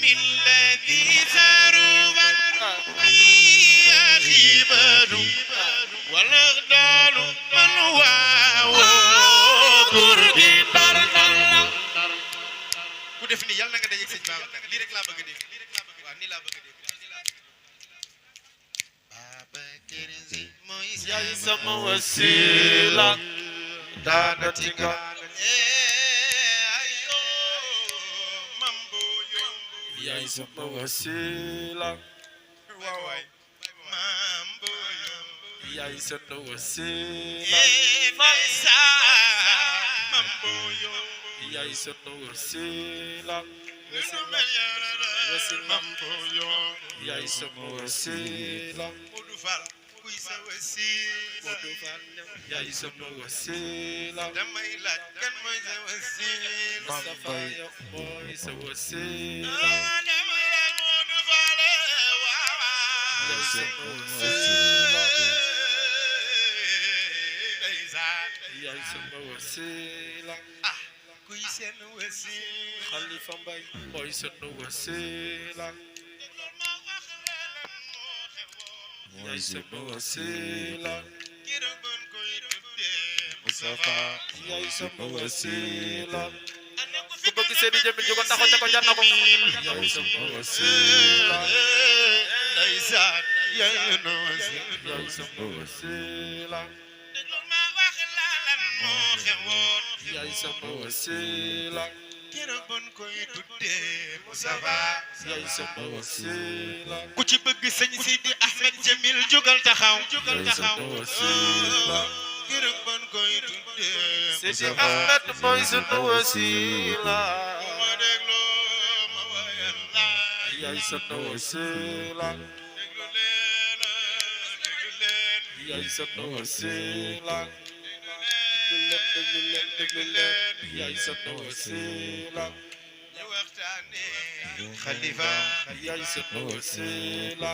الذي ثروت خيبر والأغدار من واو كردي ku def ni yàlla na nga dajeeg sëñ Babacar lii rek laa bëgg a dégg waaw nii laa bëgg a dégg Babacar Si mooy yaay sama wasila daanati nga ayo mambo yo yaay sama wasila waaw waay mambo yo yaay sama wasila Maysa mambo yo yaay sama wasila mambo yo yaay sama wasila Modou Fall kuy sa wasila yaay sama wasila damay laaj kan mooy sa wasila Mustafa yow mooy sa wasila damay laaj Modou Fall waaw yaay sama wasila ndeysaan yaay sama wasila kuy seen wasila Khalifa Mbaye mooy sama wasila yaay sama wasila kiragon koy tuddee Mustafa yaay sama wasila ku bëgg Seydi Djamil jóg taxaw ca ko jar na ko yaay sama wasila ndeysaan yaay no wasila yaay sama wasila déglul ma wax la lan moo xewoon yaay sama wasila kiragon koy tuddee Mustafa yaay sama wasila ku ci bëgg sëñ Sidi Ahmed Jamil jógal taxaw yaay sama wasila kiragon koy tuddee Seydi Ahmed mooy sama wasila ma dégloo ma wayal la yaay sama wasila déglu leen yaay sama wasila déglu leen yaay sama wasila ñu waxtaanee Khalifa yaay sama wasila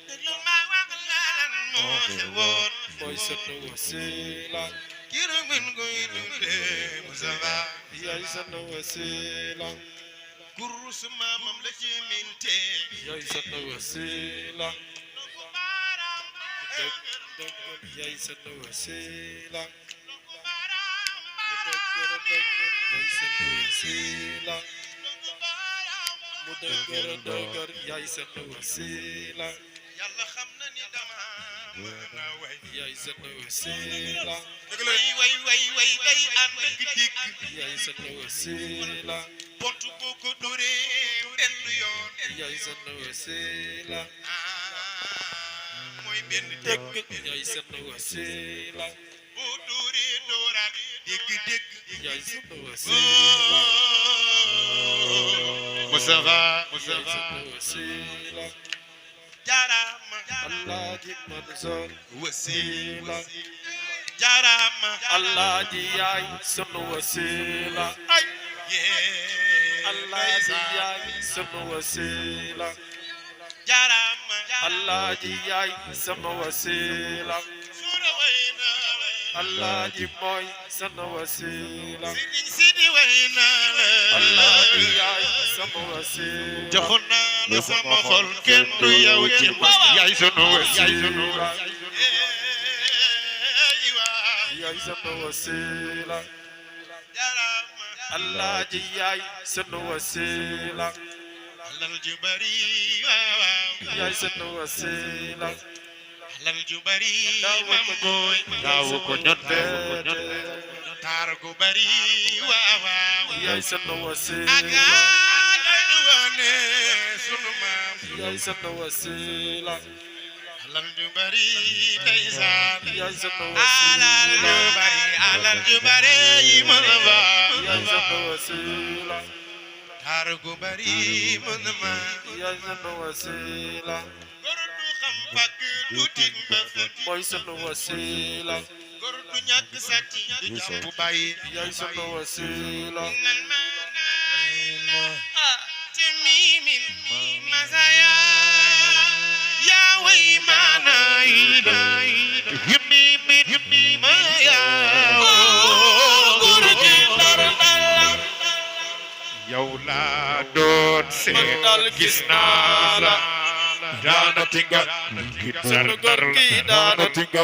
déglu ma wax la lan moo xewoon mooy sama wasila kiragon koy tuddee Mustafa yaay sama wasila kurus maamam la ci minte yaay sama wasila yaay sama wasila yaay sama wasila mu dëgër yaay sama wasila yàlla xam na ni dama mën a way yaay sama wasila way day ànd ak dikk yaay sama wasila pont boo ko dóoree benn yoon yaay sama wasila mooy benn dëgg yaay sama wasila boo dóoree dóoraat dégg yaay sama wasila Mustafa yaay sama wasila jaaraama Alaaji Mansour wasila jaaraama Alaaji yaay sama wasila Alaaji yaay sama wasila jaaraama Alaaji yaay sama wasila suura way na Alaaji mooy sama wasila Sëriñ Sidi way na Alaaji yaay sama wasila joxoon naa la sama xol kenn du yow ci mas yaay sunu wasila yaay sama wasila jaaraama Alaaji yaay sama wasila alal ju bari waaw yaay sama wasila alal ju bari mam gooy daaw ko ñotte taar gu bari waaw yaay sama wasila ak lu wane sunu maam yaay sama wasila alal ju bari ndeysaan yaay sama alal ju bari yi mën a ba yaay sama wasila taar gu bari mën a ma yaay sama wasila góor du xam fàkk du tig mbëf mooy sama wasila góor du ñàkk sàcc du jàpp bàyyi yaay sama wasila nan ma تميم مزايا يا ويمانا يمي ما يا yow la doon man seet daal gis naa la daanati nga sunu góor gi daanati nga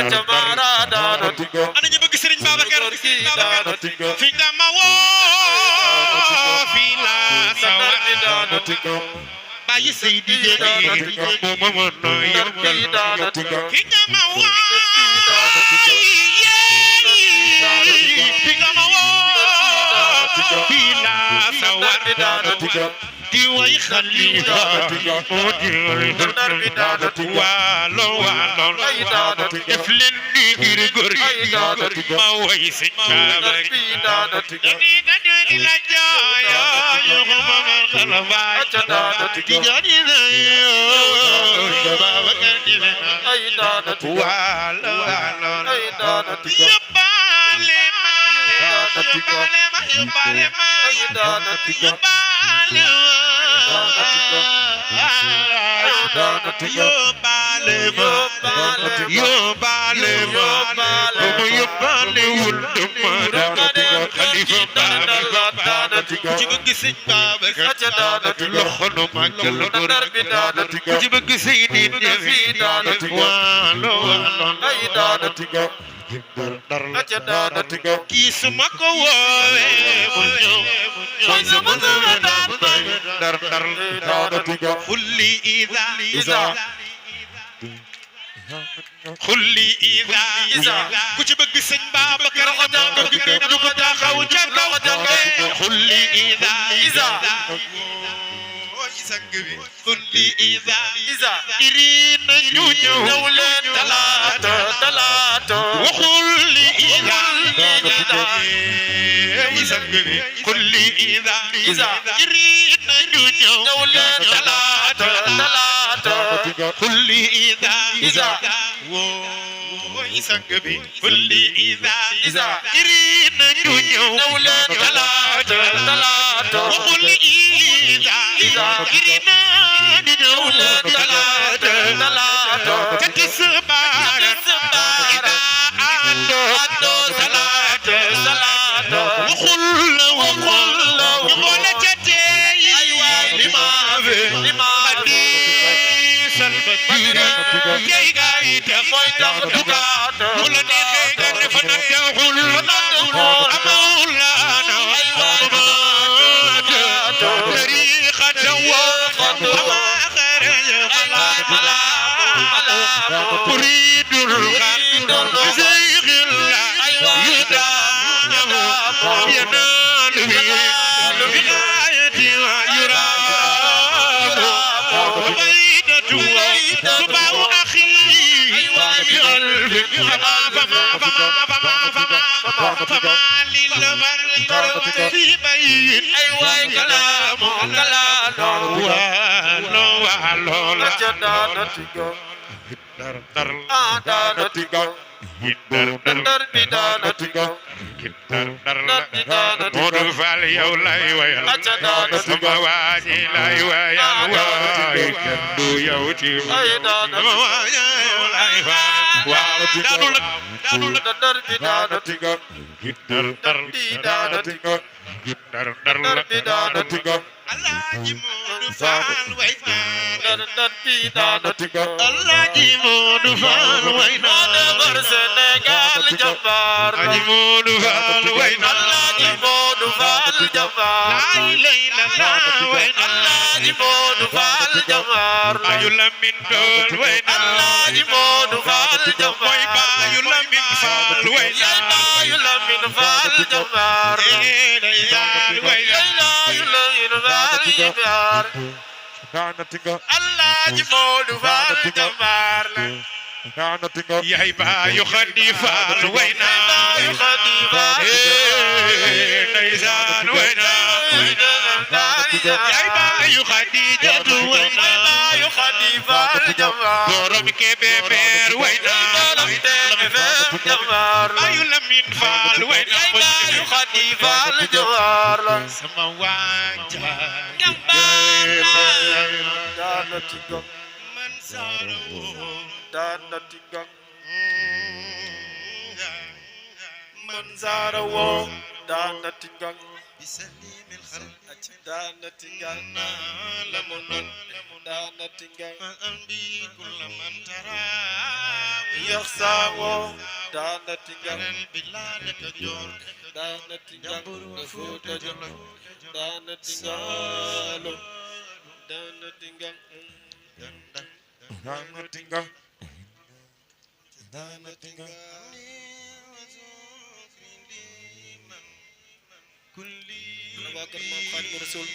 aca mara daanati nga ana ñu bëgg Serigne Babacar góor gi daanati nga fi nga ma woo fi la ndar bi daanati nga bàyyi Seydi Jéeri moom ma mën na yëkkal daanati nga fi nga ma woo fi nga ma woo fi la sawar di way xalifa moo di ndar bi daanati nga waalo waalo ay daanati nga def leen ni ngir góor gi ma way si kaaba ndar bi daanati nga ni dañu la jaayo yo ma xalafa aca daanati di nga jani na yo baba kan di na ay daanati nga waalo waalo ay daanati nga yóbbaale ma daanati nga yóbbaale ma ay daanati nga yóbbaale yóbbaale ma yóbbaale ma yóbbaale wul dama xalifa Baaba ku ci bëgg sëñ Babacar aca daanati nga loxo nu màggal góor ndar bi daanati ku nga ci bëgg Seydi Jéeri waalo waalo ay daanati nga aca daanati nga kii su ma ko woowee mu ñëw mooy sama sama daan bay dar dar daanati nga xulli isa xulli isa ku ci bëgg sëñ Babacar loxo jàng du ko taxaw ca kaw loxo jàng xulli isa xulli isa irina ñu ñëw ñëw leen talaata talaata waxulli isa xulli isa irina ñu ñëw ñëw leen talaata talaata xulli isa wooy sang bi xulli isa irina ñu ñëw ñëw leen talaata talaata waxulli isa irina ñu ñëw leen talaata talaata ca tisbaar ida ando talaata talaata waxul la ñu boole ca tey limaave jey gaay te mooy tax dugaat mu la neexee nga ne fa na taxul amawlaana tariqata wa ama xaraja muridul xar zeyxil yuda yanaalu bi gaayati wa yuraamu baydatu tubaaw axi فما للمرء في بين أيوة كلام Modou Fall yow lay wayal sama waaji lay wayal waay kenn du yow ci sama waaji lay wayal daanu la Alaaji Modou Fall way Alaaji Modou Fall way Bar Sénégal jàmbaar Alaaji Modou Fall way Alaaji Modou Fall jàmbaar lay lay la la way Alaaji Modou Fall jàmbaar Bayu Lamin Dool way Alaaji Modou Fall jàmbaar mooy Bayu Lamin Fall way yaay Bayu Lamin Fall jàmbaar day daal way Bayu Lamin Fall jàmbaar Alaaji Modou Fall jàmbaar yaay Bayu Xadi Fall way Bayu Xadi Fall ndeysaan way yaay Bayu Xadi Jatu way Bayu Xadi Fall jàmbaar borom Kebe Beer way Bayu Lamin Fall way Bayu Xadi Fall jàmbaar sama waaja man saaro man zara wo daanati gang bisalimil daana tingal la mu non daana tingal أنبي كل من ترى yaxsaawo daana tingal بلادك جور daana tingal فوت جلو daana tingal daana tingal دانا تنجا دانا تنجا كل waa kër Maam Xaadimu Rasuul